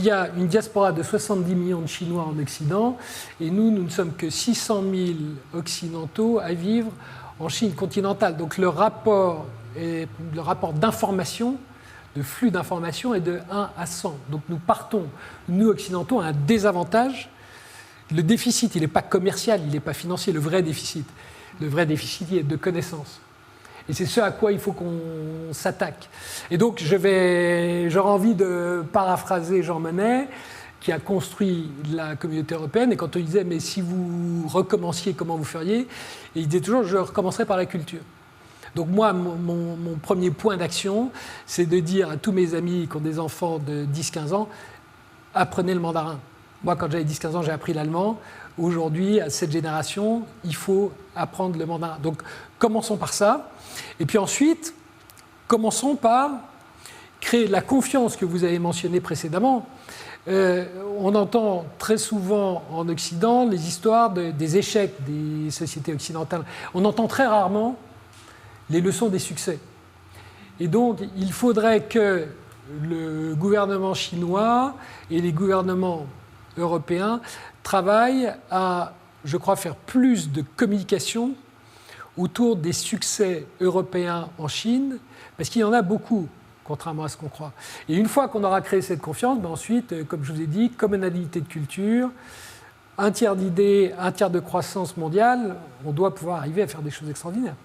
y a une diaspora de 70 millions de Chinois en Occident, et nous ne sommes que 600 000 Occidentaux à vivre en Chine continentale. Donc le rapport d'information, de flux d'information est de 1 à 100. Donc nous partons, nous Occidentaux, à un désavantage. Le déficit, il n'est pas commercial, il n'est pas financier, le vrai déficit, il est de connaissances. Et c'est ce à quoi il faut qu'on s'attaque. Et donc, j'aurais envie de paraphraser Jean Monnet, qui a construit la communauté européenne. Et quand on disait, mais si vous recommenciez, comment vous feriez? Et il disait toujours, je recommencerai par la culture. Donc moi, mon premier point d'action, c'est de dire à tous mes amis qui ont des enfants de 10-15 ans, apprenez le mandarin. Moi, quand j'avais 10-15 ans, j'ai appris l'allemand. Aujourd'hui, à cette génération, il faut apprendre le mandarin. Donc, commençons par ça. Et puis ensuite, commençons par créer la confiance que vous avez mentionnée précédemment. On entend très souvent en Occident les histoires des échecs des sociétés occidentales. On entend très rarement les leçons des succès. Et donc, il faudrait que le gouvernement chinois et les gouvernements européens travaillent à, je crois, faire plus de communication autour des succès européens en Chine, parce qu'il y en a beaucoup, contrairement à ce qu'on croit. Et une fois qu'on aura créé cette confiance, ensuite, comme je vous ai dit, communalité de culture, un tiers d'idées, un tiers de croissance mondiale, on doit pouvoir arriver à faire des choses extraordinaires.